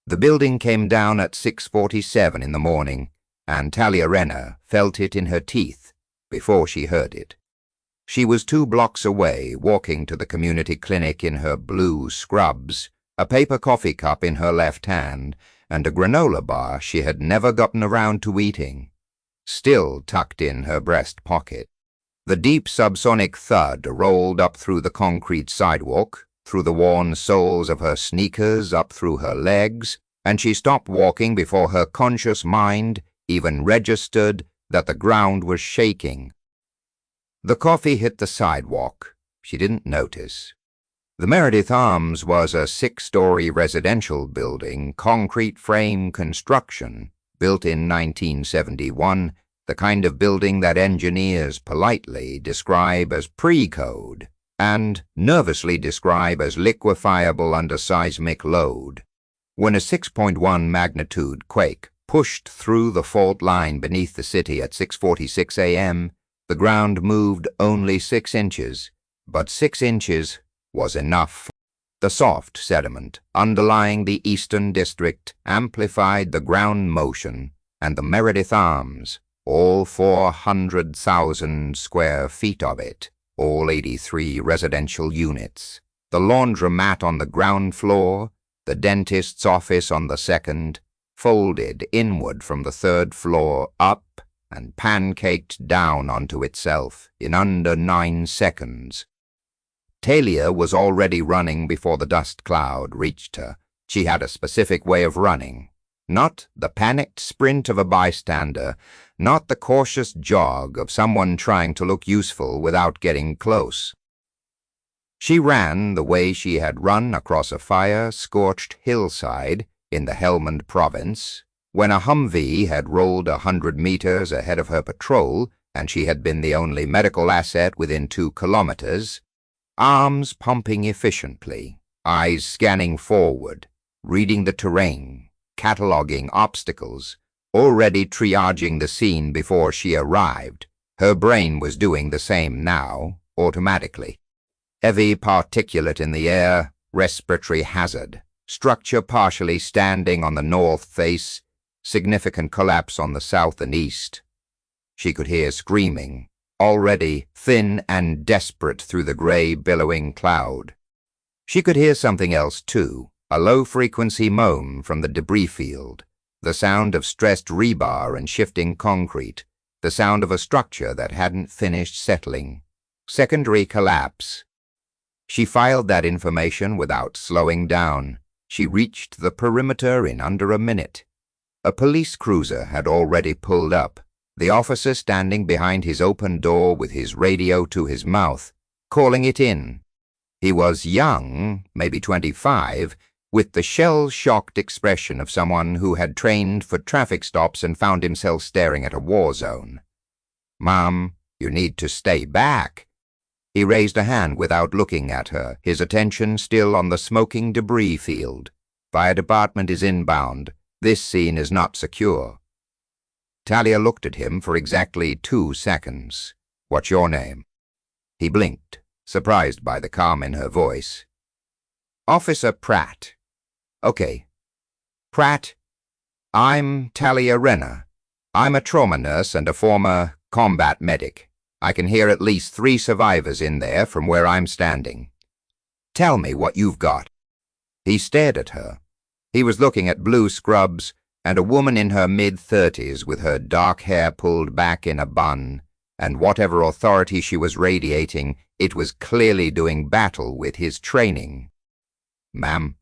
The building came down at 6:47 in the morning, and Talia Renner felt it in her teeth before she heard it. She was 2 blocks away, walking to the community clinic in her blue scrubs, a paper coffee cup in her left hand, and a granola bar she had never gotten around to eating, still tucked in her breast pocket. The deep subsonic thud rolled up through the concrete sidewalk, through the worn soles of her sneakers, up through her legs, and she stopped walking before her conscious mind even registered that the ground was shaking. The coffee hit the sidewalk. She didn't notice. The Meredith Arms was a 6-story residential building, concrete frame construction, built in 1971, the kind of building that engineers politely describe as pre-code and nervously describe as liquefiable under seismic load. When a 6.1 magnitude quake pushed through the fault line beneath the city at 6:46 a.m., the ground moved only 6 inches, but 6 inches was enough. The soft sediment underlying the eastern district amplified the ground motion, and the Meredith Arms, all 400,000 square feet of it, all 83 residential units, the laundromat on the ground floor, the dentist's office on the second, folded inward from the 3rd floor up and pancaked down onto itself in under 9 seconds. Talia was already running before the dust cloud reached her. She had a specific way of running, not the panicked sprint of a bystander, not the cautious jog of someone trying to look useful without getting close. She ran the way she had run across a fire-scorched hillside in the Helmand province, when a Humvee had rolled 100 meters ahead of her patrol and she had been the only medical asset within 2 kilometers, arms pumping efficiently, eyes scanning forward, reading the terrain, cataloging obstacles, already triaging the scene before she arrived. Her brain was doing the same now, automatically. Heavy particulate in the air, respiratory hazard, structure partially standing on the north face, significant collapse on the south and east. She could hear screaming, already thin and desperate through the gray, billowing cloud. She could hear something else, too, a low-frequency moan from the debris field, the sound of stressed rebar and shifting concrete, the sound of a structure that hadn't finished settling. Secondary collapse. She filed that information without slowing down. She reached the perimeter in under a minute. A police cruiser had already pulled up, the officer standing behind his open door with his radio to his mouth, calling it in. He was young, maybe 25, with the shell-shocked expression of someone who had trained for traffic stops and found himself staring at a war zone. "Ma'am, you need to stay back." He raised a hand without looking at her, his attention still on the smoking debris field. "Fire department is inbound. This scene is not secure." Talia looked at him for exactly 2 seconds. "What's your name?" He blinked, surprised by the calm in her voice. "Officer Pratt." "Okay. Pratt, I'm Talia Renner. I'm a trauma nurse and a former combat medic. I can hear at least 3 survivors in there from where I'm standing. Tell me what you've got." He stared at her. He was looking at blue scrubs and a woman in her mid-30s with her dark hair pulled back in a bun, and whatever authority she was radiating, it was clearly doing battle with his training. "Ma'am,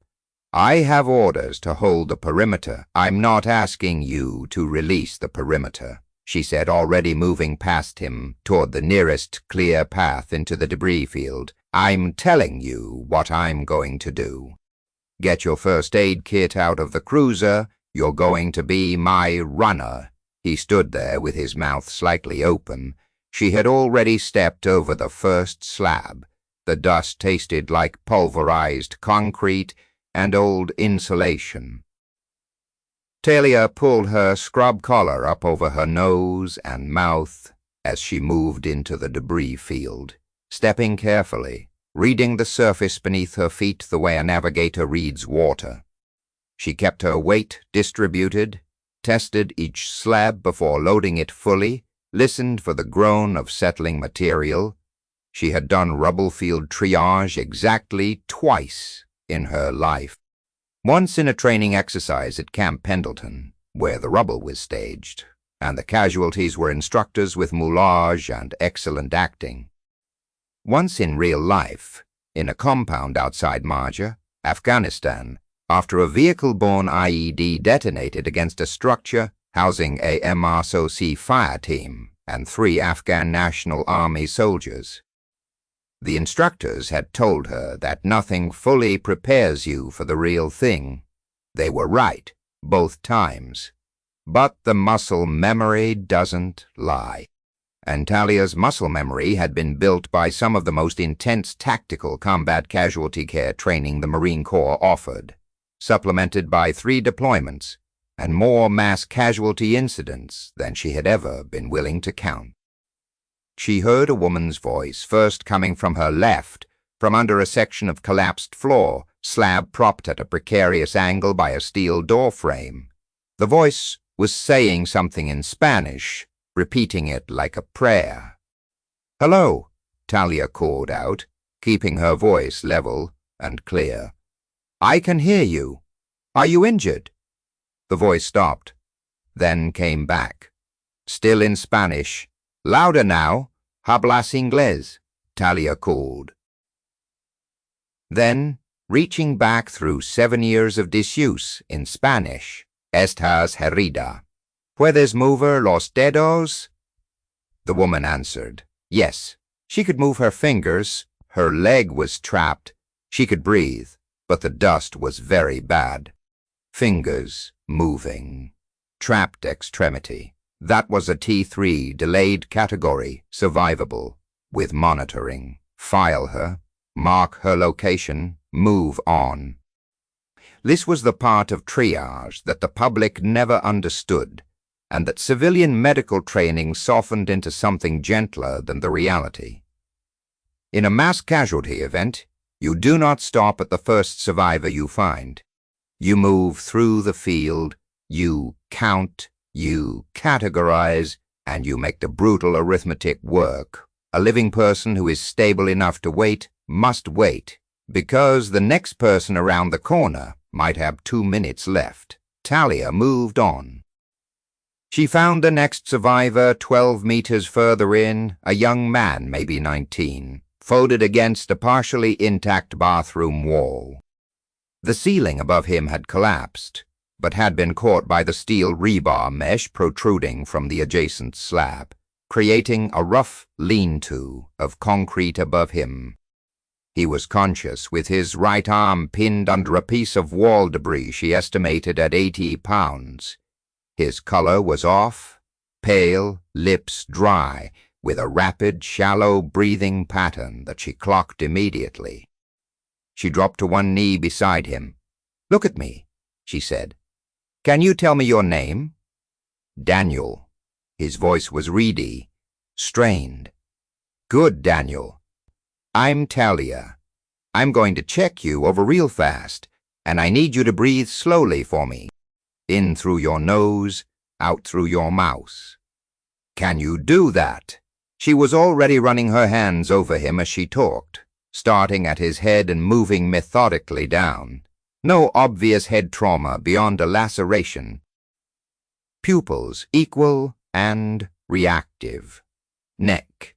I have orders to hold the perimeter. I'm not asking you to release the perimeter," she said, already moving past him toward the nearest clear path into the debris field. "I'm telling you what I'm going to do. Get your first aid kit out of the cruiser. You're going to be my runner." He stood there with his mouth slightly open. She had already stepped over the first slab. The dust tasted like pulverized concrete and old insulation. Talia pulled her scrub collar up over her nose and mouth as she moved into the debris field, stepping carefully, reading the surface beneath her feet the way a navigator reads water. She kept her weight distributed, tested each slab before loading it fully, listened for the groan of settling material. She had done rubble field triage exactly twice in her life. Once in a training exercise at Camp Pendleton, where the rubble was staged, and the casualties were instructors with moulage and excellent acting. Once in real life, in a compound outside Marja, Afghanistan, after a vehicle-borne IED detonated against a structure housing a MARSOC fire team and 3 Afghan National Army soldiers. The instructors had told her that nothing fully prepares you for the real thing. They were right, both times. But the muscle memory doesn't lie. And Talia's muscle memory had been built by some of the most intense tactical combat casualty care training the Marine Corps offered, supplemented by 3 deployments and more mass casualty incidents than she had ever been willing to count. She heard a woman's voice, first coming from her left, from under a section of collapsed floor, slab propped at a precarious angle by a steel door frame. The voice was saying something in Spanish, repeating it like a prayer. "Hello," Talia called out, keeping her voice level and clear. "I can hear you. Are you injured?" The voice stopped, then came back. Still in Spanish. "Louder now. Hablas inglés," Talia called. Then, reaching back through 7 years of disuse in Spanish, "Estás herida. ¿Puedes mover los dedos?" The woman answered, yes. She could move her fingers. Her leg was trapped. She could breathe, but the dust was very bad. Fingers moving. Trapped extremity. That was a T3 delayed category, survivable, with monitoring. File her, mark her location, move on. This was the part of triage that the public never understood, and that civilian medical training softened into something gentler than the reality. In a mass casualty event, you do not stop at the first survivor you find. You move through the field, you count, you categorize, and you make the brutal arithmetic work. A living person who is stable enough to wait must wait, because the next person around the corner might have 2 minutes left. Talia moved on. She found the next survivor 12 meters further in, a young man, maybe 19, folded against a partially intact bathroom wall. The ceiling above him had collapsed, but had been caught by the steel rebar mesh protruding from the adjacent slab, creating a rough lean-to of concrete above him. He was conscious, with his right arm pinned under a piece of wall debris she estimated at 80 pounds. His color was off, pale, lips dry, with a rapid, shallow breathing pattern that she clocked immediately. She dropped to one knee beside him. "Look at me," she said. "Can you tell me your name?" "Daniel." His voice was reedy, strained. "Good, Daniel. I'm Talia. I'm going to check you over real fast, and I need you to breathe slowly for me. In through your nose, out through your mouth. Can you do that?" She was already running her hands over him as she talked, starting at his head and moving methodically down. No obvious head trauma beyond a laceration. Pupils equal and reactive. Neck.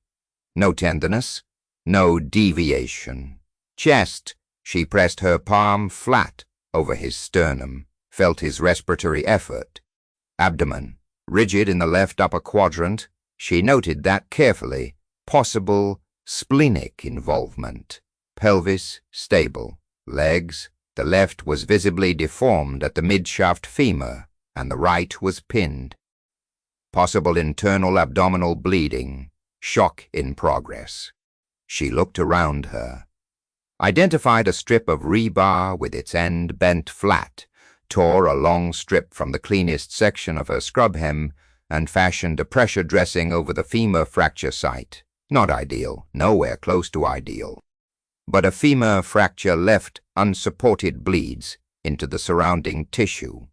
No tenderness. No deviation. Chest. She pressed her palm flat over his sternum, felt his respiratory effort. Abdomen. Rigid in the left upper quadrant. She noted that carefully. Possible splenic involvement. Pelvis stable. Legs. The left was visibly deformed at the midshaft femur, and the right was pinned. Possible internal abdominal bleeding. Shock in progress. She looked around her. Identified a strip of rebar with its end bent flat, tore a long strip from the cleanest section of her scrub hem, and fashioned a pressure dressing over the femur fracture site. Not ideal, nowhere close to ideal. But a femur fracture left unsupported bleeds into the surrounding tissue.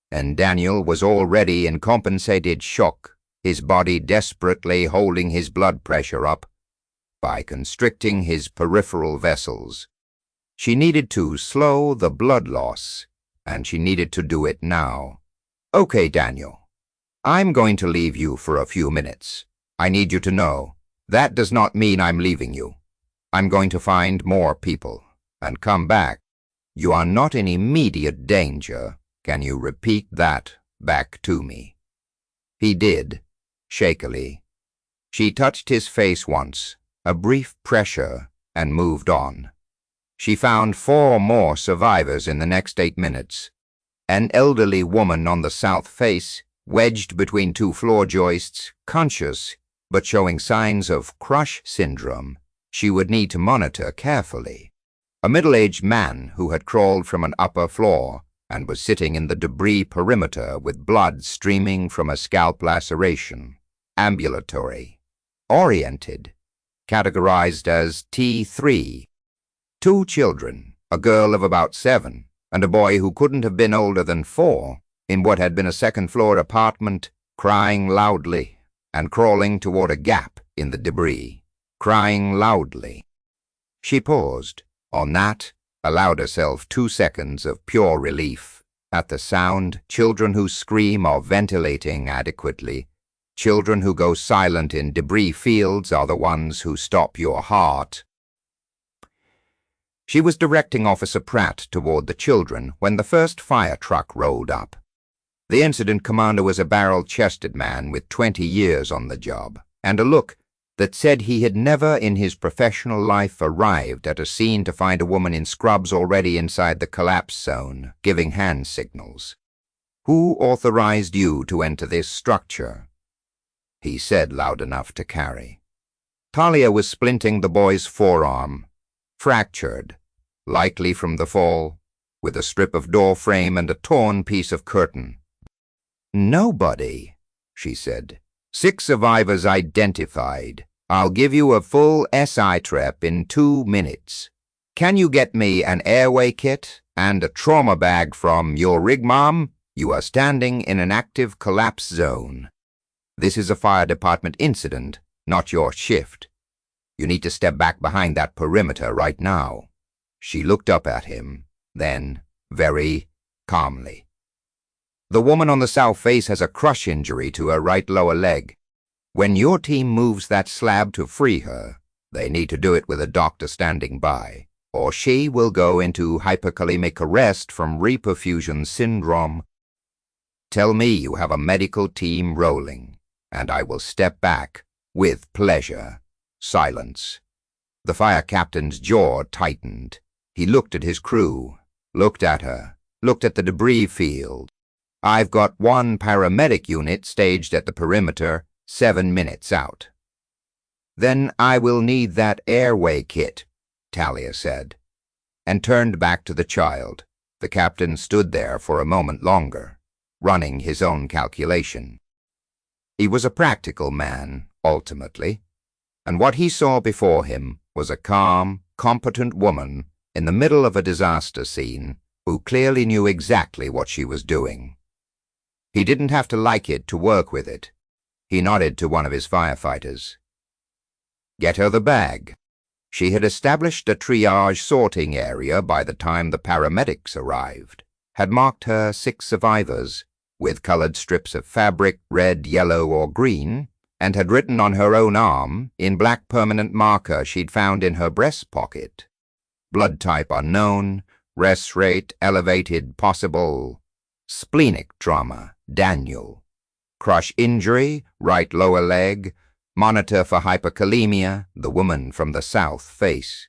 And Daniel was already in compensated shock, his body desperately holding his blood pressure up by constricting his peripheral vessels. She needed to slow the blood loss, and she needed to do it now. "Okay, Daniel, I'm going to leave you for a few minutes. I need you to know, that does not mean I'm leaving you. I'm going to find more people and come back. You are not in immediate danger. Can you repeat that back to me?" He did, shakily. She touched his face once, a brief pressure, and moved on. She found 4 more survivors in the next 8 minutes. An elderly woman on the south face, wedged between 2 floor joists, conscious, but showing signs of crush syndrome she would need to monitor carefully. A middle-aged man who had crawled from an upper floor and was sitting in the debris perimeter with blood streaming from a scalp laceration. Ambulatory. Oriented. Categorized as T3. 2 children, a girl of about 7, and a boy who couldn't have been older than 4, in what had been a second-floor apartment, crying loudly and crawling toward a gap in the debris. Crying loudly. She paused. On that, allowed herself 2 seconds of pure relief. At the sound, children who scream are ventilating adequately. Children who go silent in debris fields are the ones who stop your heart. She was directing Officer Pratt toward the children when the first fire truck rolled up. The incident commander was a barrel-chested man with 20 years on the job, and a look that said he had never in his professional life arrived at a scene to find a woman in scrubs already inside the collapse zone, giving hand signals. "Who authorized you to enter this structure?" he said loud enough to carry. Talia was splinting the boy's forearm, fractured, likely from the fall, with a strip of door frame and a torn piece of curtain. "Nobody," she said. "6 survivors identified. I'll give you a full SI trep in 2 minutes. Can you get me an airway kit and a trauma bag from your rig, Mom? You are standing in an active collapse zone. This is a fire department incident, not your shift. You need to step back behind that perimeter right now." She looked up at him, then, very calmly. "The woman on the south face has a crush injury to her right lower leg. When your team moves that slab to free her, they need to do it with a doctor standing by, or she will go into hyperkalemic arrest from reperfusion syndrome. Tell me you have a medical team rolling, and I will step back with pleasure." Silence. The fire captain's jaw tightened. He looked at his crew, looked at her, looked at the debris field. "I've got 1 paramedic unit staged at the perimeter, 7 minutes out." "Then I will need that airway kit," Talia said, and turned back to the child. The captain stood there for a moment longer, running his own calculation. He was a practical man, ultimately, and what he saw before him was a calm, competent woman in the middle of a disaster scene who clearly knew exactly what she was doing. He didn't have to like it to work with it. He nodded to one of his firefighters. "Get her the bag." She had established a triage sorting area by the time the paramedics arrived, had marked her 6 survivors with colored strips of fabric, red, yellow, or green, and had written on her own arm, in black permanent marker she'd found in her breast pocket, "Blood type unknown, res rate elevated, possible, splenic trauma, Daniel. Crush injury, right lower leg, monitor for hyperkalemia, the woman from the south face."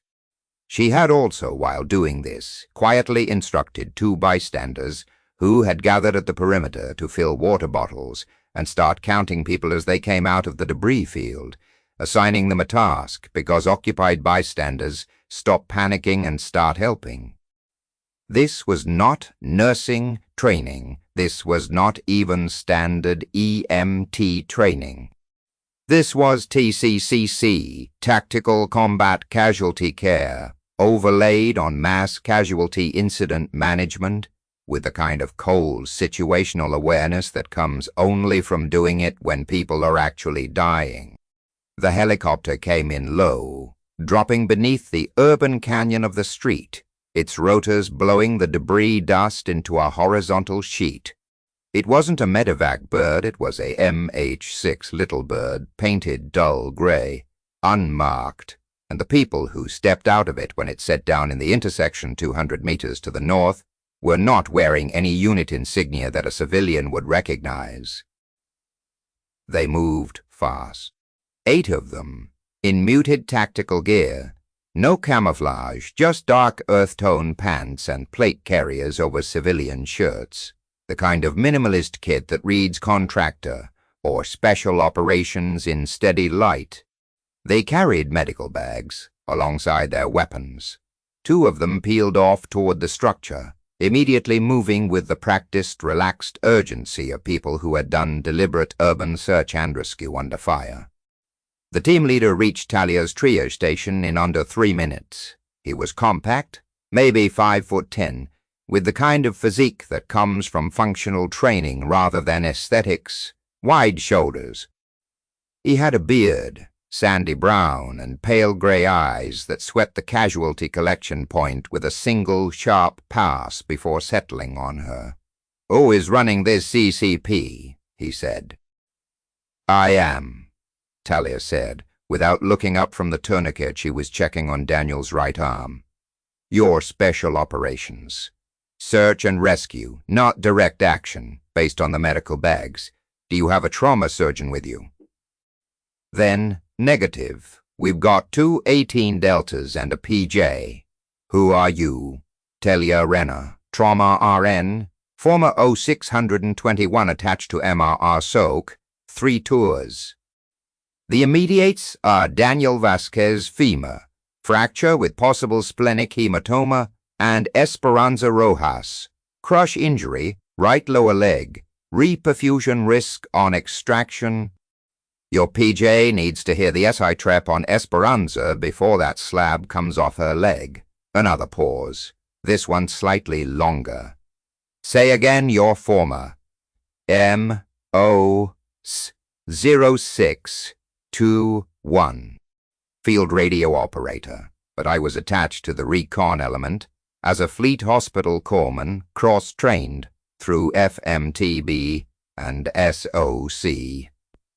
She had also, while doing this, quietly instructed 2 bystanders who had gathered at the perimeter to fill water bottles and start counting people as they came out of the debris field, assigning them a task because occupied bystanders stop panicking and start helping. This was not nursing training. This was not even standard EMT training. This was TCCC, Tactical Combat Casualty Care, overlaid on mass casualty incident management, with the kind of cold situational awareness that comes only from doing it when people are actually dying. The helicopter came in low, dropping beneath the urban canyon of the street, its rotors blowing the debris dust into a horizontal sheet. It wasn't a medevac bird, it was a MH6 little bird, painted dull gray, unmarked, and the people who stepped out of it when it set down in the intersection 200 meters to the north were not wearing any unit insignia that a civilian would recognize. They moved fast. 8 of them, in muted tactical gear, no camouflage, just dark earth-tone pants and plate carriers over civilian shirts, the kind of minimalist kit that reads contractor or special operations in steady light. They carried medical bags alongside their weapons. 2 of them peeled off toward the structure, immediately moving with the practiced, relaxed urgency of people who had done deliberate urban search and rescue under fire. The team leader reached Talia's triage station in under 3 minutes. He was compact, maybe 5'10", with the kind of physique that comes from functional training rather than aesthetics, wide shoulders. He had a beard, sandy brown, and pale gray eyes that swept the casualty collection point with a single sharp pass before settling on her. "Who is running this CCP?" he said. "I am," Talia said, without looking up from the tourniquet she was checking on Daniel's right arm. "Your special operations. Search and rescue, not direct action, based on the medical bags. Do you have a trauma surgeon with you?" "Then, negative. We've got 2 18 Deltas and a PJ. Who are you?" "Talia Renner, Trauma RN, former 0621 attached to MARSOC, 3 tours. The immediates are Daniel Vasquez femur, fracture with possible splenic hematoma, and Esperanza Rojas, crush injury, right lower leg, reperfusion risk on extraction. Your PJ needs to hear the SI trap on Esperanza before that slab comes off her leg." Another pause, this one slightly longer. "Say again your former." "M-O-0621. Field radio operator, but I was attached to the recon element as a fleet hospital corpsman, cross-trained through FMTB and SOC.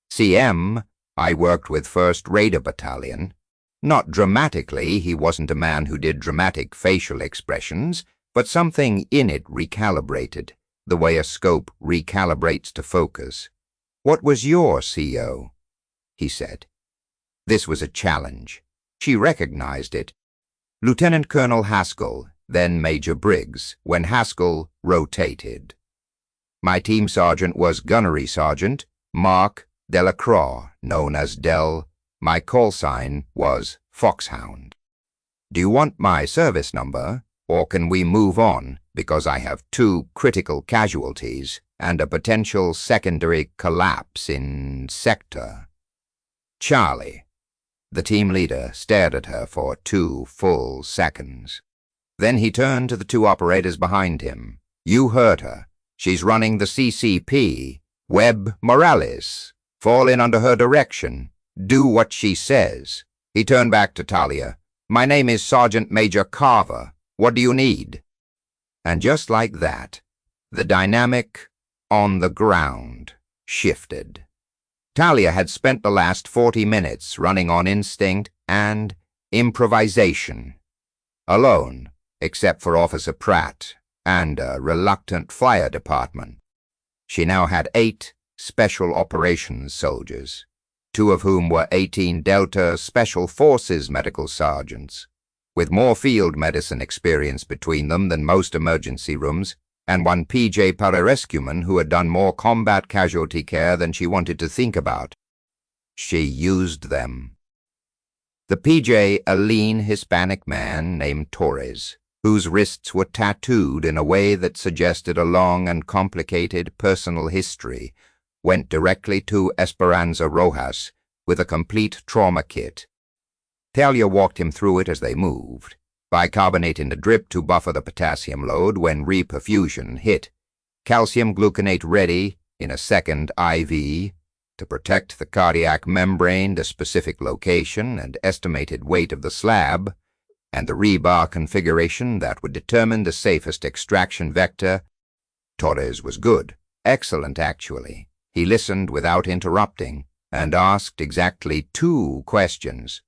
CM, I worked with 1st Raider Battalion. Not dramatically, he wasn't a man who did dramatic facial expressions, but something in it recalibrated, the way a scope recalibrates to focus. "What was your CO?" he said. This was a challenge. She recognized it. Lieutenant Colonel Haskell, then Major Briggs, when Haskell rotated. My team sergeant was Gunnery Sergeant Mark Delacroix, known as Del. My call sign was Foxhound. "Do you want my service number, or can we move on, because I have 2 critical casualties and a potential secondary collapse in sector?" "Charlie." The team leader stared at her for 2 full seconds. Then he turned to the 2 operators behind him. "You heard her. She's running the CCP. Webb Morales. Fall in under her direction. Do what she says." He turned back to Talia. "My name is Sergeant Major Carver. What do you need?" And just like that, the dynamic on the ground shifted. Talia had spent the last 40 minutes running on instinct and improvisation. Alone, except for Officer Pratt and a reluctant fire department. She now had 8 Special Operations soldiers, 2 of whom were 18 Delta Special Forces medical sergeants, with more field medicine experience between them than most emergency rooms, and 1 PJ pararescueman who had done more combat casualty care than she wanted to think about. She used them. The PJ, a lean Hispanic man named Torres, whose wrists were tattooed in a way that suggested a long and complicated personal history, went directly to Esperanza Rojas with a complete trauma kit. Talia walked him through it as they moved. Bicarbonate in the drip to buffer the potassium load when reperfusion hit. Calcium gluconate ready in a second IV to protect the cardiac membrane, the specific location and estimated weight of the slab, and the rebar configuration that would determine the safest extraction vector. Torres was good, excellent actually. He listened without interrupting and asked exactly 2 questions,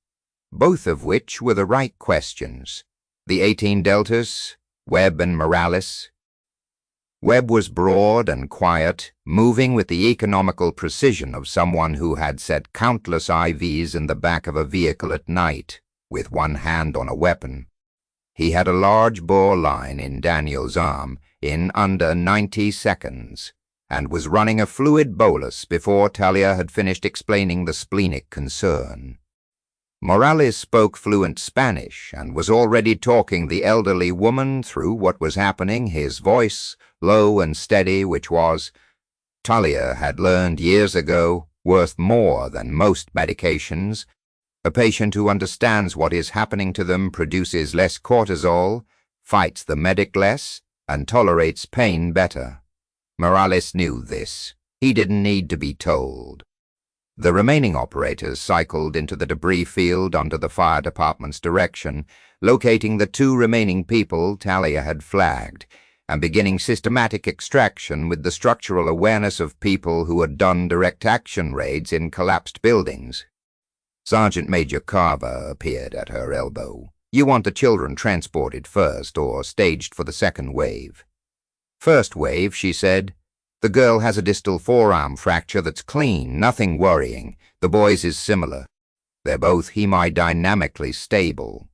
both of which were the right questions. The 18 deltas, Webb and Morales. Webb was broad and quiet, moving with the economical precision of someone who had set countless IVs in the back of a vehicle at night, with one hand on a weapon. He had a large bore line in Daniel's arm in under 90 seconds, and was running a fluid bolus before Talia had finished explaining the splenic concern. Morales spoke fluent Spanish and was already talking the elderly woman through what was happening, his voice low and steady, which was, Talia had learned years ago, worth more than most medications. A patient who understands what is happening to them produces less cortisol, fights the medic less, and tolerates pain better. Morales knew this. He didn't need to be told. The remaining operators cycled into the debris field under the fire department's direction, locating the 2 remaining people Talia had flagged, and beginning systematic extraction with the structural awareness of people who had done direct action raids in collapsed buildings. Sergeant Major Carver appeared at her elbow. You want the children transported first or staged for the second wave? First wave, she said. The girl has a distal forearm fracture that's clean, nothing worrying. The boy's is similar. They're both hemodynamically stable.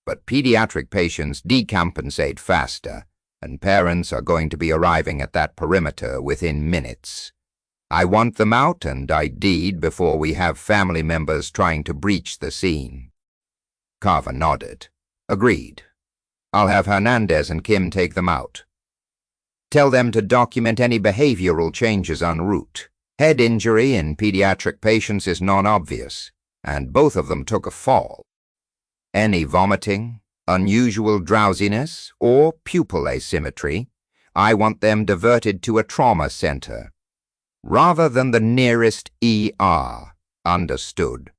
But pediatric patients decompensate faster, and parents are going to be arriving at that perimeter within minutes. I want them out and ID'd before we have family members trying to breach the scene. Carver nodded. Agreed. I'll have Hernandez and Kim take them out. Tell them to document any behavioral changes en route. Head injury in pediatric patients is non-obvious, and both of them took a fall. Any vomiting, unusual drowsiness, or pupil asymmetry, I want them diverted to a trauma center, rather than the nearest ER. Understood.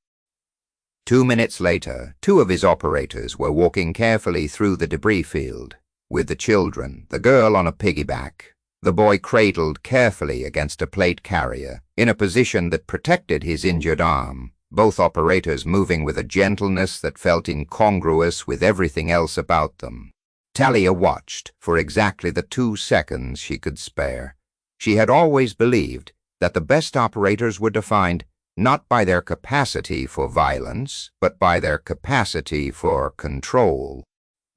2 minutes later, 2 of his operators were walking carefully through the debris field, with the children, the girl on a piggyback, the boy cradled carefully against a plate carrier, in a position that protected his injured arm, both operators moving with a gentleness that felt incongruous with everything else about them. Talia watched for exactly the 2 seconds she could spare. She had always believed that the best operators were defined not by their capacity for violence, but by their capacity for control.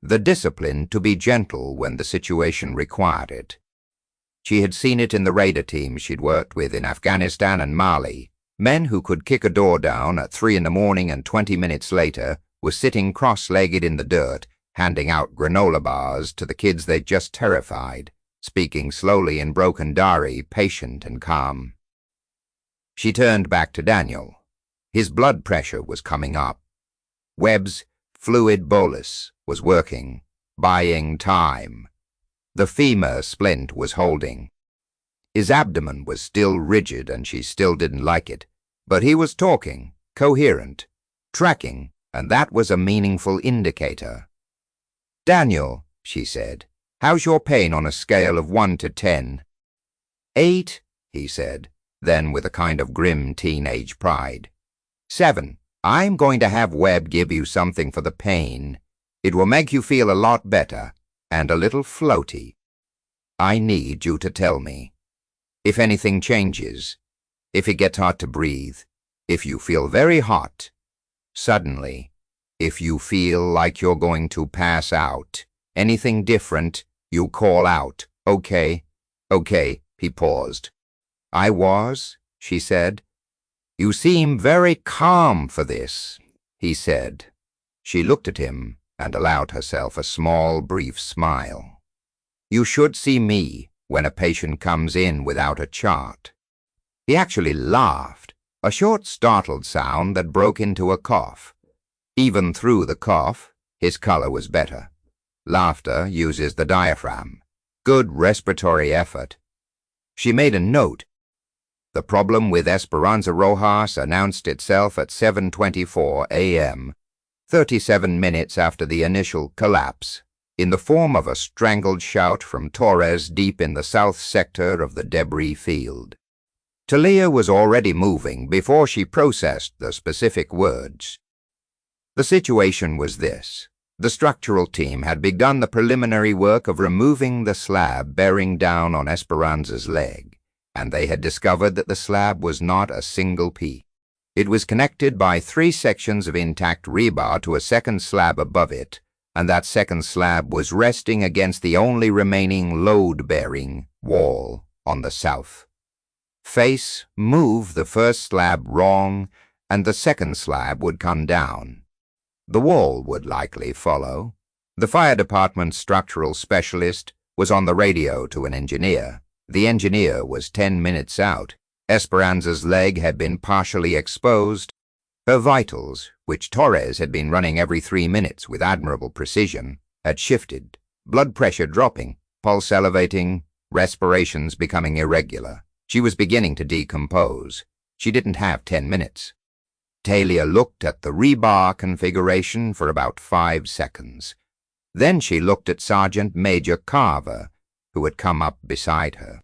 The discipline to be gentle when the situation required it. She had seen it in the raider teams she'd worked with in Afghanistan and Mali. Men who could kick a door down at 3 in the morning and 20 minutes later were sitting cross-legged in the dirt, handing out granola bars to the kids they'd just terrified, speaking slowly in broken Dari, patient and calm. She turned back to Daniel. His blood pressure was coming up. Webb's fluid bolus was working, buying time. The femur splint was holding. His abdomen was still rigid and she still didn't like it, but he was talking, coherent, tracking, and that was a meaningful indicator. Daniel, she said, how's your pain on a scale of 1 to 10? 8, he said, then with a kind of grim teenage pride. 7. I'm going to have Webb give you something for the pain. It will make you feel a lot better, and a little floaty. I need you to tell me. If anything changes, if it gets hard to breathe, if you feel very hot, suddenly, if you feel like you're going to pass out, anything different, you call out, okay? Okay, he paused. I was, she said. You seem very calm for this, he said. She looked at him and allowed herself a small, brief smile. You should see me when a patient comes in without a chart. He actually laughed, a short, startled sound that broke into a cough. Even through the cough, His color was better. Laughter uses the diaphragm. Good respiratory effort. She made a note. The problem with Esperanza Rojas announced itself at 7:24 a.m., 37 minutes after the initial collapse, in the form of a strangled shout from Torres deep in the south sector of the debris field. Talia was already moving before she processed the specific words. The situation was this. The structural team had begun the preliminary work of removing the slab bearing down on Esperanza's leg, and they had discovered that the slab was not a single piece. It was connected by 3 sections of intact rebar to a second slab above it, and that second slab was resting against the only remaining load-bearing wall on the south. Face, move the first slab wrong, and the second slab would come down. The wall would likely follow. The fire department's structural specialist was on the radio to an engineer. The engineer was 10 minutes out. Esperanza's leg had been partially exposed. Her vitals, which Torres had been running every 3 minutes with admirable precision, had shifted, blood pressure dropping, pulse elevating, respirations becoming irregular. She was beginning to decompose. She didn't have 10 minutes. Talia looked at the rebar configuration for about 5 seconds. Then she looked at Sergeant Major Carver, who had come up beside her.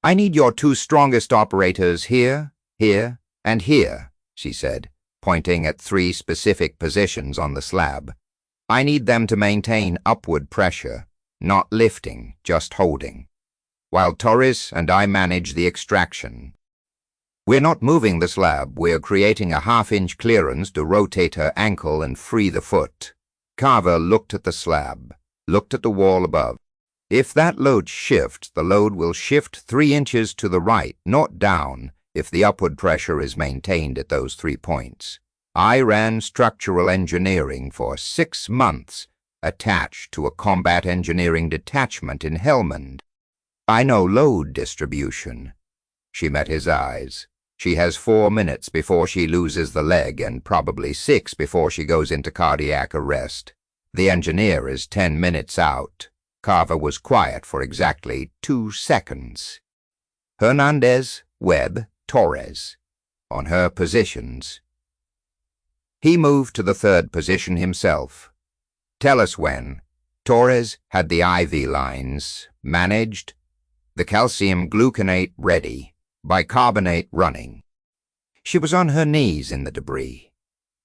"I need your 2 strongest operators here, here, and here," she said, pointing at 3 specific positions on the slab. "I need them to maintain upward pressure, not lifting, just holding, while Torres and I manage the extraction. We're not moving the slab, we're creating a 1/2-inch clearance to rotate her ankle and free the foot." Carver looked at the slab, looked at the wall above. "If that load shifts, the load will shift 3 inches to the right, not down, if the upward pressure is maintained at those 3 points. I ran structural engineering for 6 months, attached to a combat engineering detachment in Helmand. I know load distribution." She met his eyes. "She has 4 minutes before she loses the leg and probably 6 before she goes into cardiac arrest. The engineer is 10 minutes out." Carver was quiet for exactly 2 seconds. "Hernandez, Webb, Torres. On her positions." He moved to the 3rd position himself. "Tell us when." Torres had the IV lines managed, the calcium gluconate ready, bicarbonate running. She was on her knees in the debris,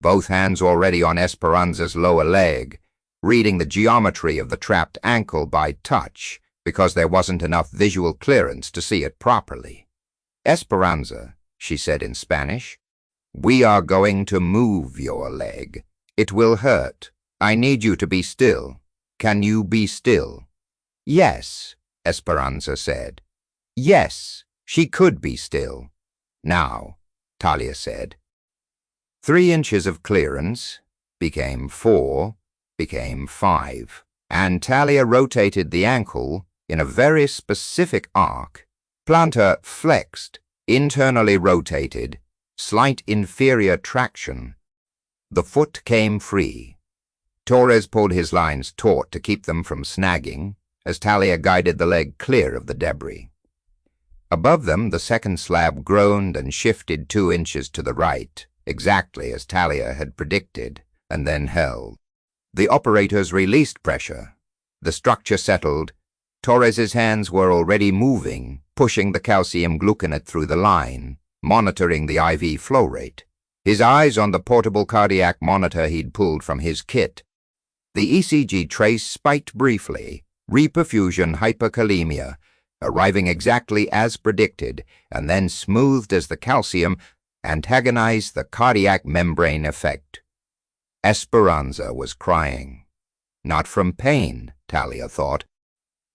both hands already on Esperanza's lower leg, reading the geometry of the trapped ankle by touch because there wasn't enough visual clearance to see it properly. "Esperanza," she said in Spanish, "we are going to move your leg. It will hurt. I need you to be still. Can you be still?" "Yes," Esperanza said. Yes, she could be still. "Now," Talia said. 3 inches of clearance became 4, became 5, and Talia rotated the ankle in a very specific arc. Plantar flexed, internally rotated, slight inferior traction. The foot came free. Torres pulled his lines taut to keep them from snagging as Talia guided the leg clear of the debris. Above them, the second slab groaned and shifted 2 inches to the right, exactly as Talia had predicted, and then held. The operators released pressure. The structure settled. Torres's hands were already moving, pushing the calcium gluconate through the line, monitoring the IV flow rate. His eyes on the portable cardiac monitor he'd pulled from his kit. The ECG trace spiked briefly, reperfusion hyperkalemia, arriving exactly as predicted, and then smoothed as the calcium antagonized the cardiac membrane effect. Esperanza was crying. Not from pain, Talia thought.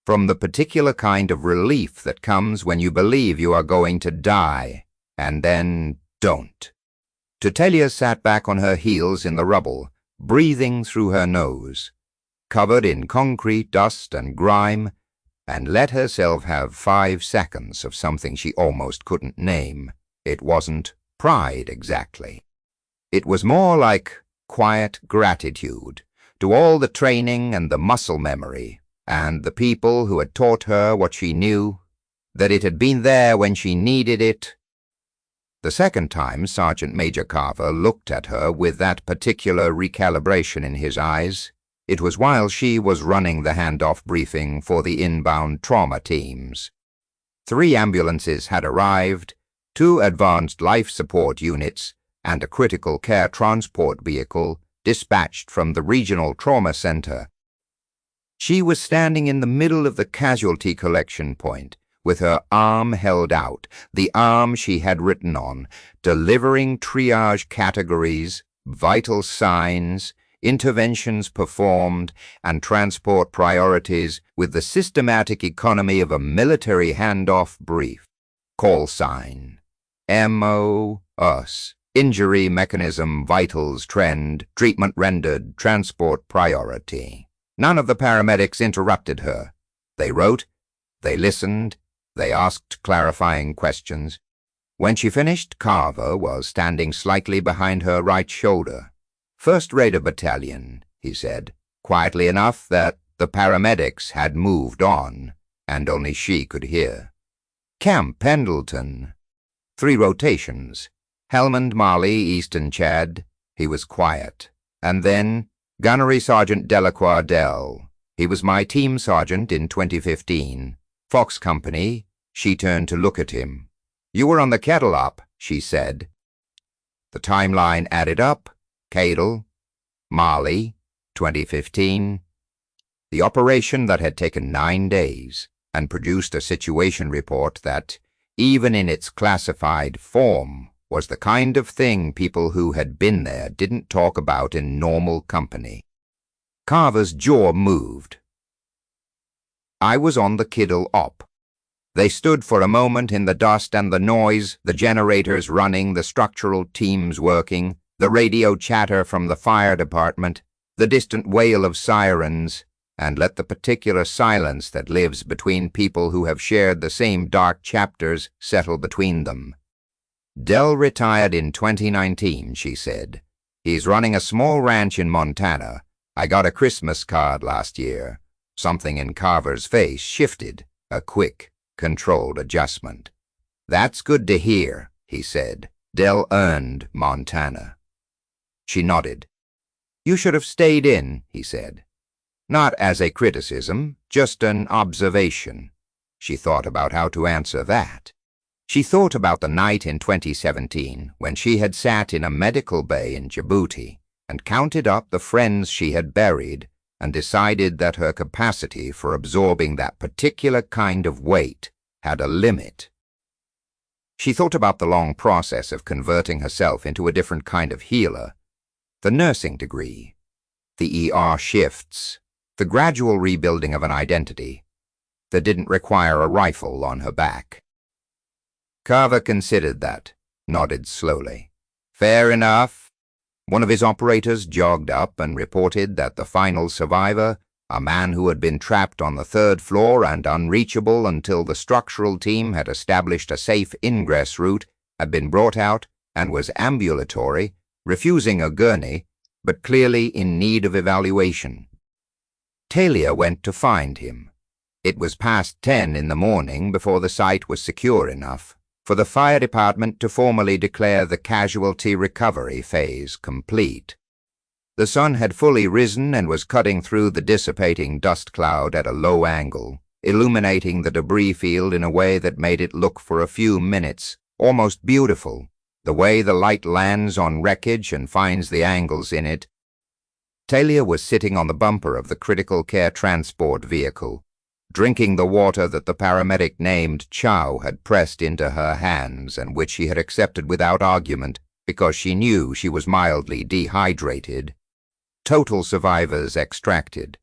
From the particular kind of relief that comes when you believe you are going to die, and then don't. Talia sat back on her heels in the rubble, breathing through her nose, covered in concrete dust and grime, and let herself have 5 seconds of something she almost couldn't name. It wasn't pride exactly. It was more like quiet gratitude, to all the training and the muscle memory, and the people who had taught her what she knew, that it had been there when she needed it. The second time Sergeant Major Carver looked at her with that particular recalibration in his eyes, it was while she was running the handoff briefing for the inbound trauma teams. 3 ambulances had arrived, 2 advanced life support units, and a critical care transport vehicle dispatched from the regional trauma center. She was standing in the middle of the casualty collection point, with her arm held out, the arm she had written on, delivering triage categories, vital signs, interventions performed, and transport priorities with the systematic economy of a military handoff brief. Call sign. MO, US. Injury mechanism, vitals, trend, treatment rendered, transport priority. None of the paramedics interrupted her. They wrote, they listened, they asked clarifying questions. When she finished, Carver was standing slightly behind her right shoulder. "First Raider Battalion," he said, quietly enough that the paramedics had moved on, and only she could hear. "Camp Pendleton. 3 rotations. Helmand, Mali, Eastern Chad." He was quiet. "And then, Gunnery Sergeant Delacroix Dell. He was my team sergeant in 2015. Fox Company." She turned to look at him. "You were on the Kidal op," she said. The timeline added up. Kidal, Mali, 2015. The operation that had taken 9 days and produced a situation report that, even in its classified form, was the kind of thing people who had been there didn't talk about in normal company. Carver's jaw moved. "I was on the Kidal op." They stood for a moment in the dust and the noise, the generators running, the structural teams working, the radio chatter from the fire department, the distant wail of sirens, and let the particular silence that lives between people who have shared the same dark chapters settle between them. "Dell retired in 2019, she said. "He's running a small ranch in Montana. I got a Christmas card last year." Something in Carver's face shifted, a quick, controlled adjustment. "That's good to hear," he said. "Dell earned Montana." She nodded. "You should have stayed in," he said. Not as a criticism, just an observation. She thought about how to answer that. She thought about the night in 2017 when she had sat in a medical bay in Djibouti and counted up the friends she had buried and decided that her capacity for absorbing that particular kind of weight had a limit. She thought about the long process of converting herself into a different kind of healer, the nursing degree, the ER shifts, the gradual rebuilding of an identity that didn't require a rifle on her back. Carver considered that, nodded slowly. "Fair enough." One of his operators jogged up and reported that the final survivor, a man who had been trapped on the 3rd floor and unreachable until the structural team had established a safe ingress route, had been brought out and was ambulatory, refusing a gurney, but clearly in need of evaluation. Talia went to find him. It was past 10 in the morning before the site was secure enough for the fire department to formally declare the casualty recovery phase complete. The sun had fully risen and was cutting through the dissipating dust cloud at a low angle, illuminating the debris field in a way that made it look for a few minutes almost beautiful, the way the light lands on wreckage and finds the angles in it. Talia was sitting on the bumper of the critical care transport vehicle, drinking the water that the paramedic named Chow had pressed into her hands and which she had accepted without argument because she knew she was mildly dehydrated. Total survivors extracted.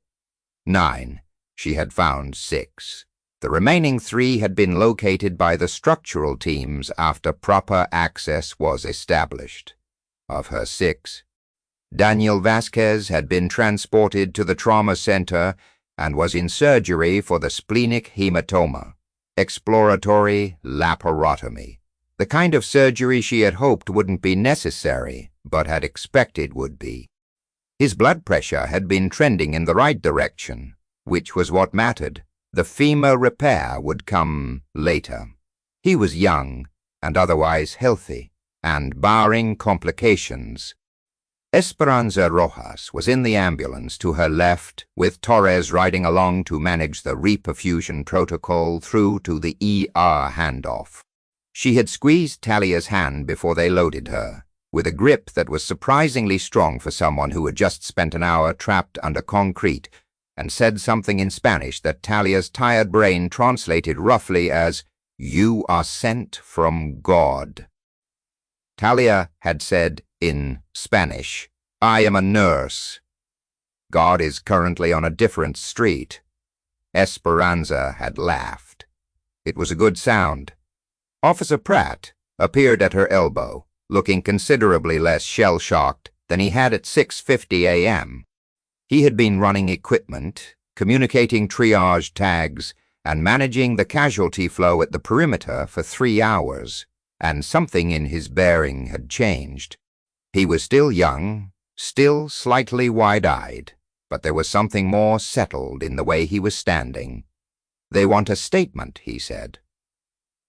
9. She had found 6. The remaining 3 had been located by the structural teams after proper access was established. Of her 6, Daniel Vasquez had been transported to the trauma center and was in surgery for the splenic hematoma, exploratory laparotomy, the kind of surgery she had hoped wouldn't be necessary, but had expected would be. His blood pressure had been trending in the right direction, which was what mattered. The femur repair would come later. He was young and otherwise healthy, and barring complications. Esperanza Rojas was in the ambulance to her left, with Torres riding along to manage the reperfusion protocol through to the ER handoff. She had squeezed Talia's hand before they loaded her, with a grip that was surprisingly strong for someone who had just spent an hour trapped under concrete, and said something in Spanish that Talia's tired brain translated roughly as, "You are sent from God." Talia had said in Spanish, "I am a nurse. God is currently on a different street." Esperanza had laughed. It was a good sound. Officer Pratt appeared at her elbow, looking considerably less shell-shocked than he had at 6:50 a.m. He had been running equipment, communicating triage tags, and managing the casualty flow at the perimeter for 3 hours, and something in his bearing had changed. He was still young, still slightly wide-eyed, but there was something more settled in the way he was standing. "They want a statement," he said.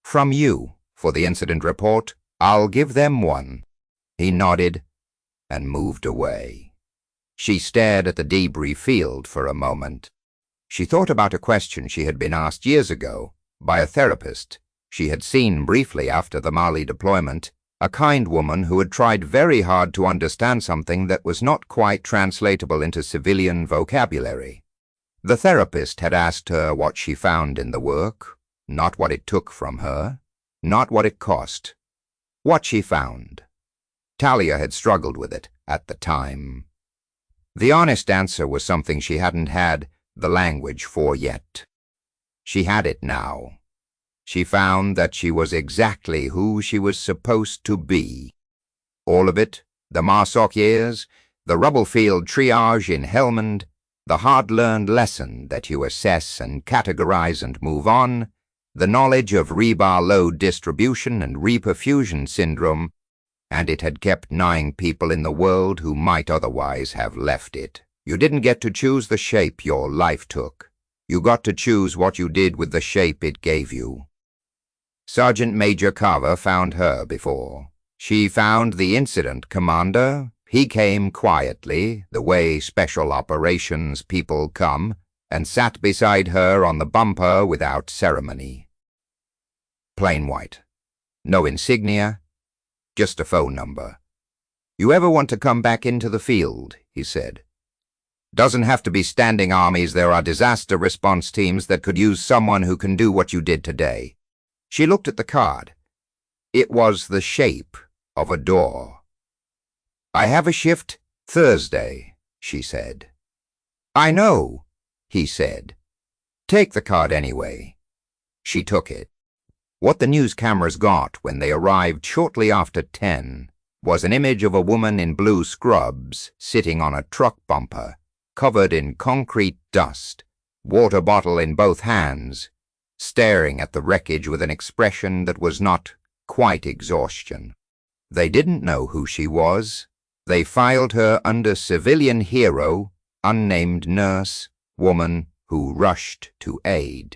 "From you, for the incident report. I'll give them one." He nodded and moved away. She stared at the debris field for a moment. She thought about a question she had been asked years ago by a therapist she had seen briefly after the Mali deployment, a kind woman who had tried very hard to understand something that was not quite translatable into civilian vocabulary. The therapist had asked her what she found in the work, not what it took from her, not what it cost. What she found. Talia had struggled with it at the time. The honest answer was something she hadn't had the language for yet. She had it now. She found that she was exactly who she was supposed to be. All of it, the MARSOC years, the rubble field triage in Helmand, the hard-learned lesson that you assess and categorize and move on, the knowledge of rebar load distribution and reperfusion syndrome, and it had kept 9 people in the world who might otherwise have left it. You didn't get to choose the shape your life took. You got to choose what you did with the shape it gave you. Sergeant Major Carver found her before. She found the incident commander. He came quietly, the way special operations people come, and sat beside her on the bumper without ceremony. Plain white. No insignia. Just a phone number. "You ever want to come back into the field?" he said. "Doesn't have to be standing armies. There are disaster response teams that could use someone who can do what you did today." She looked at the card. It was the shape of a door. "I have a shift Thursday," she said. "I know," he said. "Take the card anyway." She took it. What the news cameras got when they arrived shortly after 10 was an image of a woman in blue scrubs sitting on a truck bumper, covered in concrete dust, water bottle in both hands, staring at the wreckage with an expression that was not quite exhaustion. They didn't know who she was. They filed her under civilian hero, unnamed nurse, woman who rushed to aid.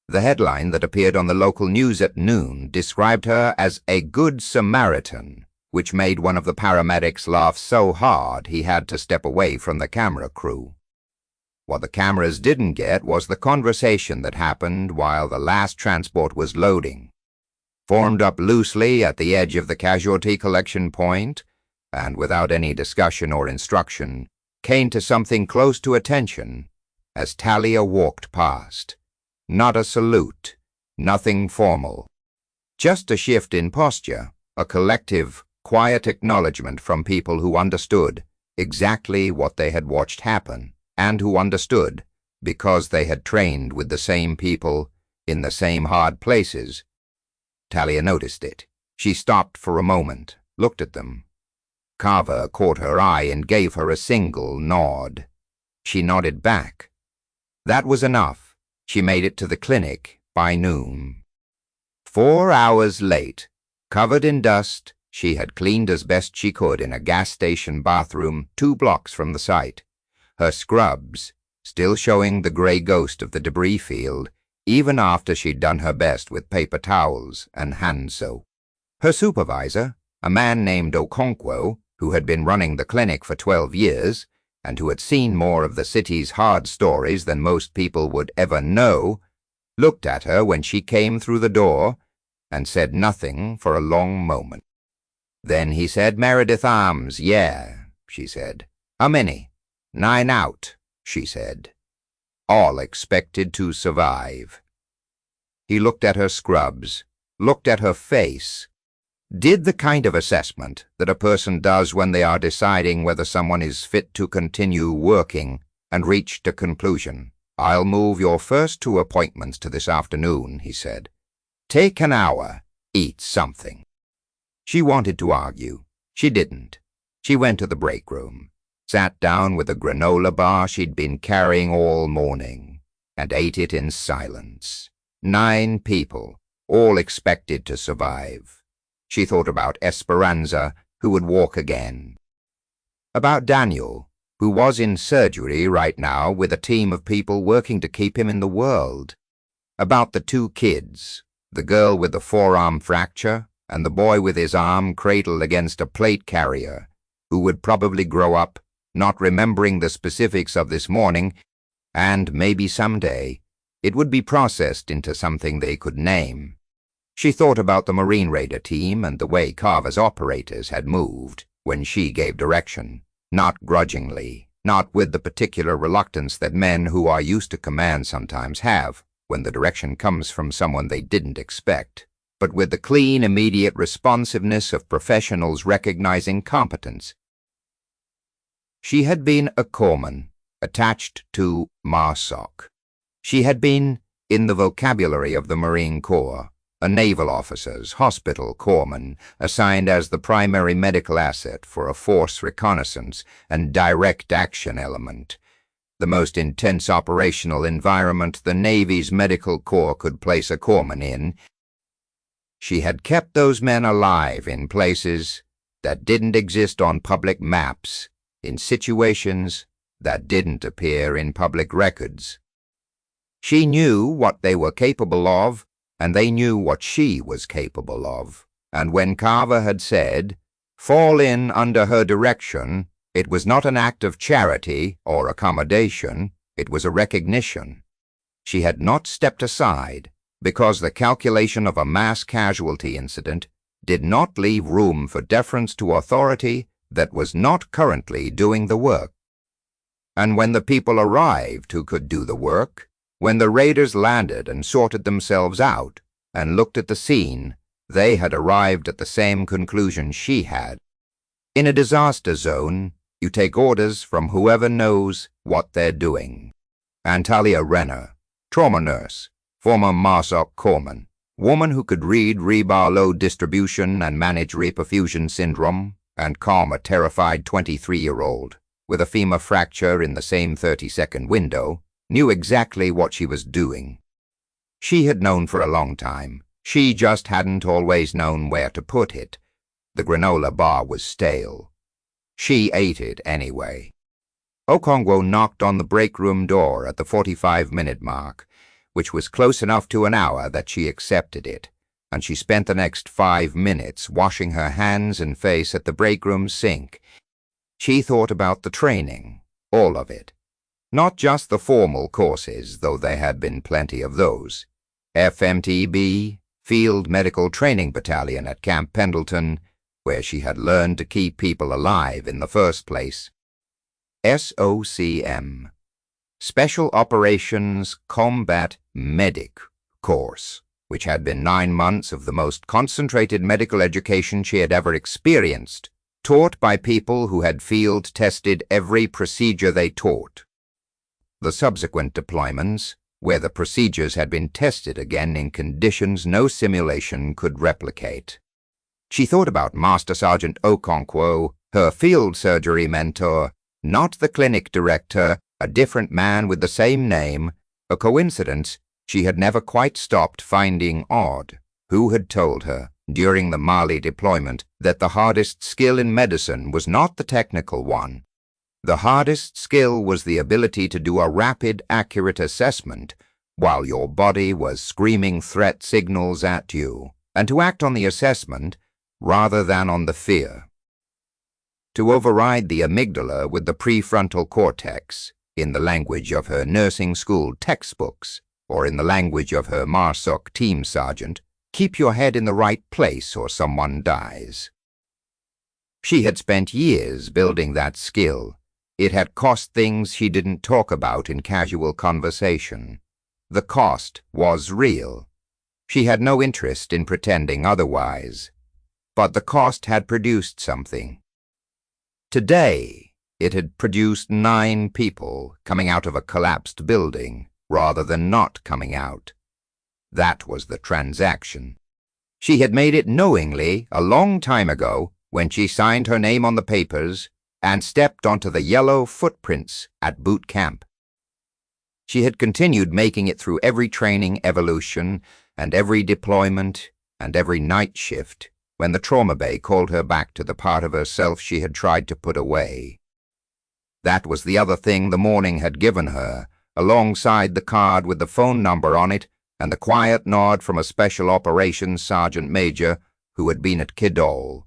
The headline that appeared on the local news at noon described her as a good Samaritan, which made one of the paramedics laugh so hard he had to step away from the camera crew. What the cameras didn't get was the conversation that happened while the last transport was loading. Formed up loosely at the edge of the casualty collection point, and without any discussion or instruction, came to something close to attention as Talia walked past. Not a salute, nothing formal. Just a shift in posture, a collective, quiet acknowledgement from people who understood exactly what they had watched happen, and who understood because they had trained with the same people in the same hard places. Talia noticed it. She stopped for a moment, looked at them. Carver caught her eye and gave her a single nod. She nodded back. That was enough. She made it to the clinic by noon. 4 hours late, covered in dust, She had cleaned as best she could in a gas station bathroom 2 blocks from the site, her scrubs still showing the grey ghost of the debris field, even after she'd done her best with paper towels and hand soap. Her supervisor, a man named Okonkwo, who had been running the clinic for 12 years, and who had seen more of the city's hard stories than most people would ever know, looked at her when she came through the door and said nothing for a long moment. Then he said, "Meredith Arms, yeah," she said. "How many?" "9 out," she said. "All expected to survive." He looked at her scrubs, looked at her face, did the kind of assessment that a person does when they are deciding whether someone is fit to continue working, and reached a conclusion. "I'll move your first 2 appointments to this afternoon," he said. "Take an hour, eat something." She wanted to argue. She didn't. She went to the break room, sat down with a granola bar she'd been carrying all morning, and ate it in silence. 9 people, all expected to survive. She thought about Esperanza, who would walk again. About Daniel, who was in surgery right now with a team of people working to keep him in the world. About the 2 kids, the girl with the forearm fracture and the boy with his arm cradled against a plate carrier, who would probably grow up not remembering the specifics of this morning, and maybe someday it would be processed into something they could name. She thought about the Marine Raider team and the way Carver's operators had moved when she gave direction, not grudgingly, not with the particular reluctance that men who are used to command sometimes have when the direction comes from someone they didn't expect, but with the clean, immediate responsiveness of professionals recognizing competence. She had been a corpsman, attached to MARSOC. She had been, in the vocabulary of the Marine Corps, a naval officer's hospital corpsman assigned as the primary medical asset for a force reconnaissance and direct action element, the most intense operational environment the Navy's medical corps could place a corpsman in. She had kept those men alive in places that didn't exist on public maps, in situations that didn't appear in public records. She knew what they were capable of, and they knew what she was capable of. And when Carver had said, "Fall in under her direction," it was not an act of charity or accommodation, it was a recognition. She had not stepped aside because the calculation of a mass casualty incident did not leave room for deference to authority that was not currently doing the work. And when the people arrived who could do the work, when the raiders landed and sorted themselves out and looked at the scene, they had arrived at the same conclusion she had. In a disaster zone, you take orders from whoever knows what they're doing. And Talia Renner, trauma nurse, former MARSOC corpsman, woman who could read rebar load distribution and manage reperfusion syndrome, and calm a terrified 23-year-old with a femur fracture in the same 30-second window, knew exactly what she was doing. She had known for a long time. She just hadn't always known where to put it. The granola bar was stale. She ate it anyway. Okonkwo knocked on the break room door at the 45-minute mark, which was close enough to an hour that she accepted it, and she spent the next 5 minutes washing her hands and face at the break room sink. She thought about the training, all of it. Not just the formal courses, though there had been plenty of those. FMTB, Field Medical Training Battalion at Camp Pendleton, where she had learned to keep people alive in the first place. SOCM, Special Operations Combat Medic course, which had been 9 months of the most concentrated medical education she had ever experienced, taught by people who had field-tested every procedure they taught. The subsequent deployments, where the procedures had been tested again in conditions no simulation could replicate. She thought about Master Sergeant Okonkwo, her field surgery mentor, not the clinic director, a different man with the same name, a coincidence she had never quite stopped finding odd. Who had told her during the Mali deployment that the hardest skill in medicine was not the technical one. The hardest skill was the ability to do a rapid, accurate assessment while your body was screaming threat signals at you, and to act on the assessment rather than on the fear. To override the amygdala with the prefrontal cortex, in the language of her nursing school textbooks, or in the language of her MARSOC team sergeant, keep your head in the right place or someone dies. She had spent years building that skill. It had cost things she didn't talk about in casual conversation. The cost was real. She had no interest in pretending otherwise. But the cost had produced something. Today, it had produced 9 people coming out of a collapsed building rather than not coming out. That was the transaction. She had made it knowingly a long time ago when she signed her name on the papers and stepped onto the yellow footprints at boot camp. She had continued making it through every training evolution and every deployment and every night shift when the trauma bay called her back to the part of herself she had tried to put away. That was the other thing the morning had given her, alongside the card with the phone number on it and the quiet nod from a special operations sergeant major who had been at Kidal.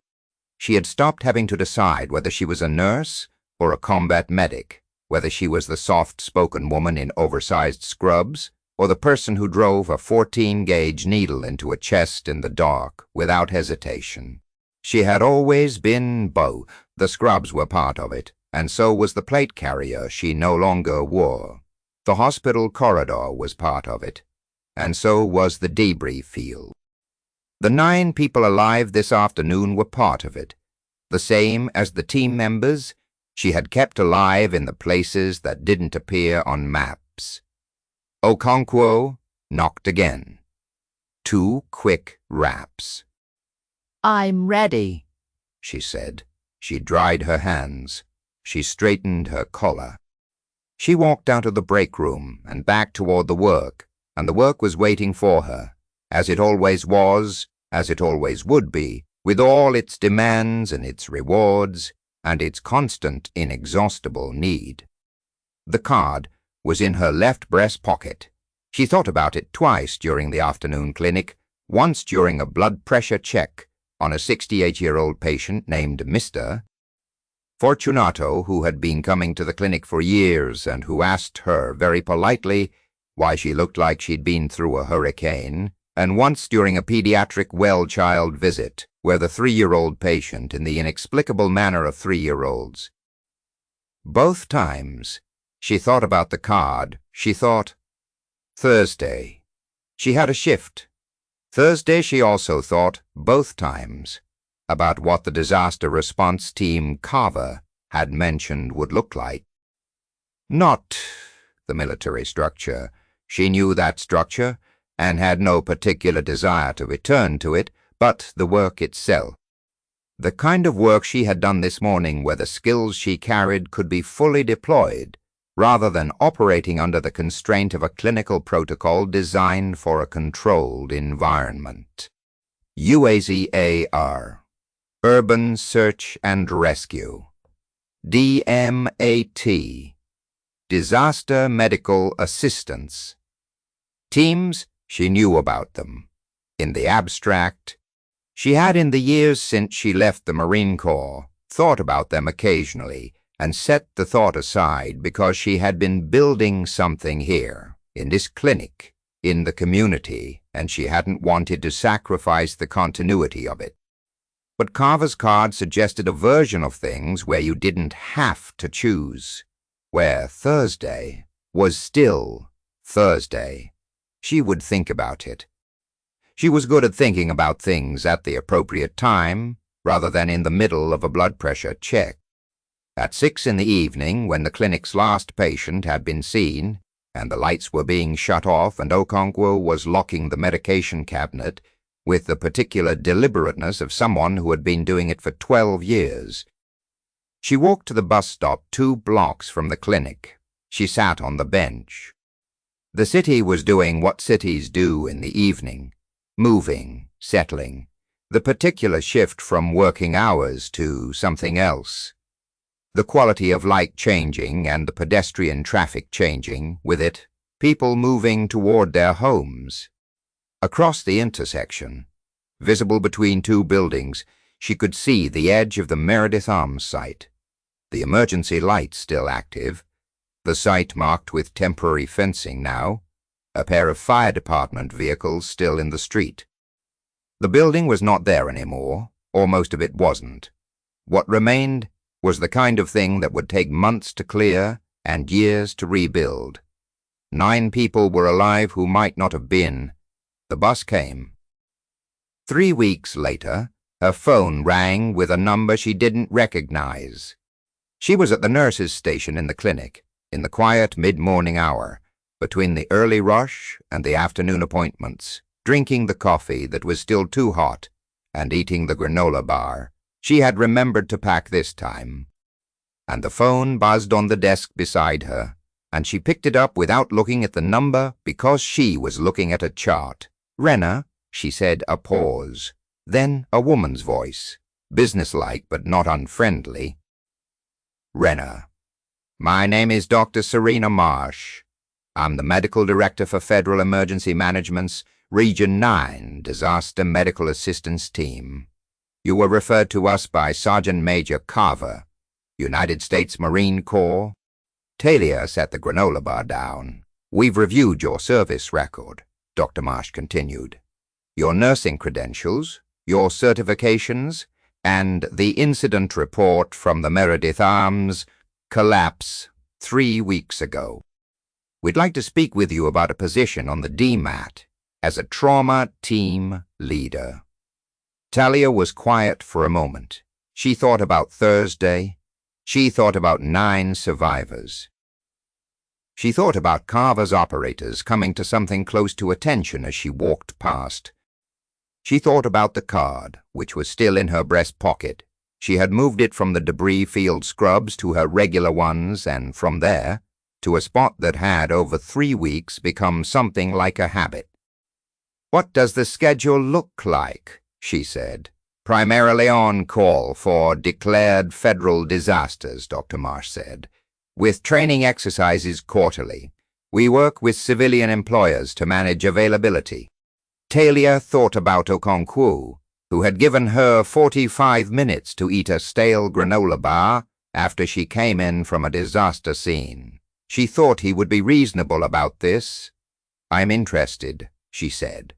She had stopped having to decide whether she was a nurse or a combat medic, whether she was the soft-spoken woman in oversized scrubs or the person who drove a 14-gauge needle into a chest in the dark without hesitation. She had always been both. The scrubs were part of it, and so was the plate carrier she no longer wore. The hospital corridor was part of it, and so was the debris field. The 9 people alive this afternoon were part of it, the same as the team members she had kept alive in the places that didn't appear on maps. Okonkwo knocked again. 2 quick raps. "I'm ready," she said. She dried her hands. She straightened her collar. She walked out of the break room and back toward the work, and the work was waiting for her, as it always was, as it always would be, with all its demands and its rewards and its constant, inexhaustible need. The card was in her left breast pocket. She thought about it twice during the afternoon clinic, once during a blood pressure check on a 68-year-old patient named Mr. Fortunato, who had been coming to the clinic for years and who asked her very politely why she looked like she'd been through a hurricane, and once during a pediatric well-child visit where the 3-year-old patient, in the inexplicable manner of 3-year-olds. Both times she thought about the card, she thought, Thursday. She had a shift. Thursday she also thought, both times, about what the disaster response team Kava had mentioned would look like. Not the military structure. She knew that structure and had no particular desire to return to it, but the work itself. The kind of work she had done this morning where the skills she carried could be fully deployed, rather than operating under the constraint of a clinical protocol designed for a controlled environment. UAZAR, Urban Search and Rescue. DMAT, Disaster Medical Assistance. Teams, she knew about them. In the abstract, she had in the years since she left the Marine Corps thought about them occasionally and set the thought aside because she had been building something here, in this clinic, in the community, and she hadn't wanted to sacrifice the continuity of it. But Carver's card suggested a version of things where you didn't have to choose, where Thursday was still Thursday. She would think about it. She was good at thinking about things at the appropriate time, rather than in the middle of a blood pressure check. At 6 in the evening, when the clinic's last patient had been seen, and the lights were being shut off and Okonkwo was locking the medication cabinet with the particular deliberateness of someone who had been doing it for 12 years, she walked to the bus stop 2 blocks from the clinic. She sat on the bench. The city was doing what cities do in the evening, moving, settling, The particular shift from working hours to something else. The quality of light changing and the pedestrian traffic changing, with it, people moving toward their homes. Across the intersection, visible between two buildings, she could see the edge of the Meredith Arms site, the emergency lights still active, the site marked with temporary fencing now, a pair of fire department vehicles still in the street. The building was not there anymore, or most of it wasn't. What remained was the kind of thing that would take months to clear and years to rebuild. 9 people were alive who might not have been. The bus came. 3 weeks later, her phone rang with a number she didn't recognize. She was at the nurse's station in the clinic, in the quiet mid-morning hour, between the early rush and the afternoon appointments, drinking the coffee that was still too hot and eating the granola bar she had remembered to pack this time. And the phone buzzed on the desk beside her, and she picked it up without looking at the number because she was looking at a chart. "Renner," she said, a pause. Then a woman's voice, businesslike but not unfriendly. "Renner. My name is Dr. Serena Marsh. I'm the Medical Director for Federal Emergency Management's Region 9 Disaster Medical Assistance Team. You were referred to us by Sergeant Major Carver, United States Marine Corps." Talia set the granola bar down. "We've reviewed your service record," Dr. Marsh continued. "Your nursing credentials, your certifications, and the incident report from the Meredith Arms collapse 3 weeks ago. We'd like to speak with you about a position on the DMAT as a trauma team leader." Talia was quiet for a moment. She thought about Thursday. She thought about 9 survivors. She thought about Carver's operators coming to something close to attention as she walked past. She thought about the card, which was still in her breast pocket. She had moved it from the debris field scrubs to her regular ones, and from there to a spot that had, over 3 weeks, become something like a habit. "What does the schedule look like?" she said. "Primarily on call for declared federal disasters," Dr. Marsh said, "with training exercises quarterly. We work with civilian employers to manage availability." Talia thought about Okonkwo, who had given her 45 minutes to eat a stale granola bar after she came in from a disaster scene. She thought he would be reasonable about this. "I'm interested," she said.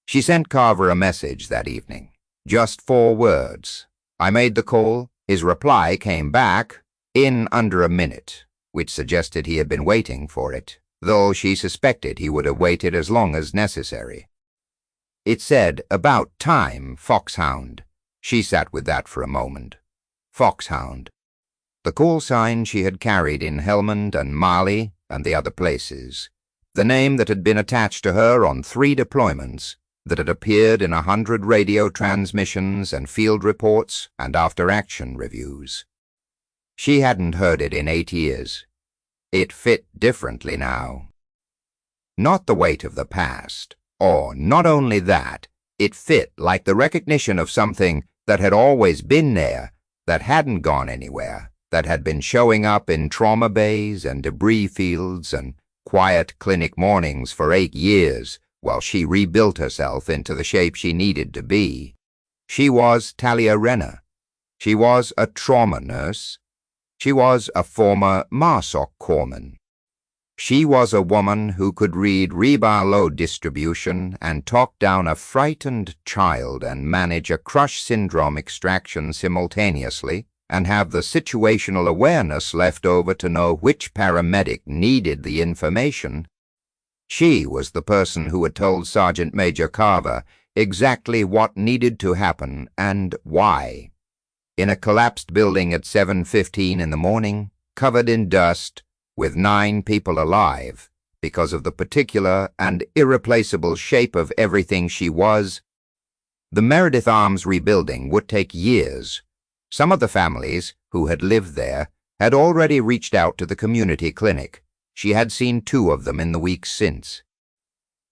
She sent Carver a message that evening. Just 4 words. "I made the call." His reply came back in under a minute, which suggested he had been waiting for it, though she suspected he would have waited as long as necessary. It said, "About time, Foxhound." She sat with that for a moment. Foxhound. The call sign she had carried in Helmand and Mali and the other places. The name that had been attached to her on 3 deployments, that had appeared in 100 radio transmissions and field reports and after-action reviews. She hadn't heard it in 8 years. It fit differently now. Not the weight of the past, or not only that, it fit like the recognition of something that had always been there, that hadn't gone anywhere, that had been showing up in trauma bays and debris fields and quiet clinic mornings for 8 years, while she rebuilt herself into the shape she needed to be. She was Talia Renner. She was a trauma nurse. She was a former MARSOC corpsman. She was a woman who could read rebar load distribution and talk down a frightened child and manage a crush syndrome extraction simultaneously, and have the situational awareness left over to know which paramedic needed the information. She was the person who had told Sergeant Major Carver exactly what needed to happen and why. In a collapsed building at 7:15 in the morning, covered in dust, with 9 people alive, because of the particular and irreplaceable shape of everything she was, the Meredith Arms rebuilding would take years. Some of the families who had lived there had already reached out to the community clinic. She had seen 2 of them in the weeks since.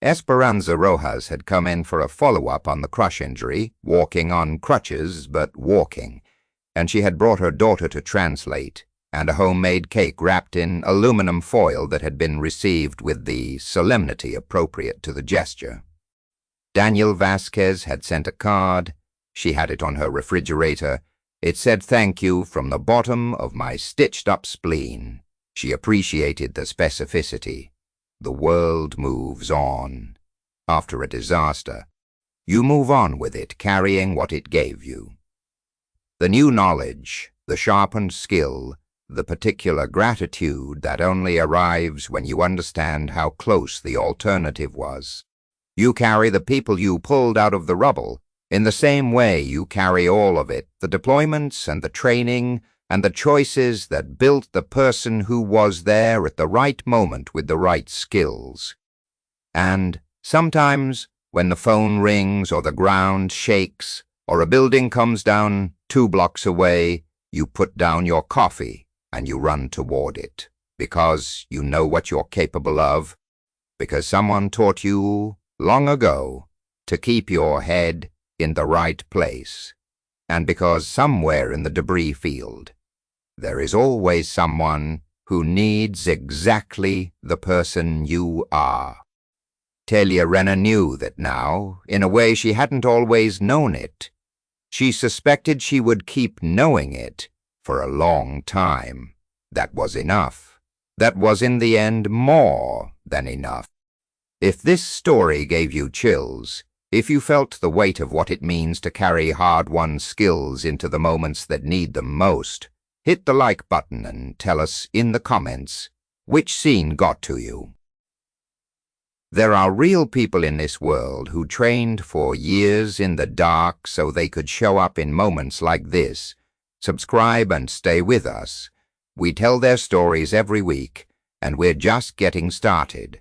Esperanza Rojas had come in for a follow-up on the crush injury, walking on crutches, but walking, and she had brought her daughter to translate, and a homemade cake wrapped in aluminum foil that had been received with the solemnity appropriate to the gesture. Daniel Vasquez had sent a card. She had it on her refrigerator. It said, "Thank you from the bottom of my stitched-up spleen." She appreciated the specificity. The world moves on. After a disaster, you move on with it, carrying what it gave you. The new knowledge, the sharpened skill, the particular gratitude that only arrives when you understand how close the alternative was. You carry the people you pulled out of the rubble in the same way you carry all of it, the deployments and the training and the choices that built the person who was there at the right moment with the right skills. And sometimes, when the phone rings or the ground shakes or a building comes down 2 blocks away, you put down your coffee and you run toward it, because you know what you're capable of, because someone taught you long ago to keep your head in the right place, and because somewhere in the debris field there is always someone who needs exactly the person you are. Talia Renner knew that now, in a way she hadn't always known it. She suspected she would keep knowing it for a long time. That was enough. That was in the end more than enough. If this story gave you chills, if you felt the weight of what it means to carry hard-won skills into the moments that need them most, hit the like button and tell us in the comments which scene got to you. There are real people in this world who trained for years in the dark so they could show up in moments like this. Subscribe and stay with us. We tell their stories every week, and we're just getting started.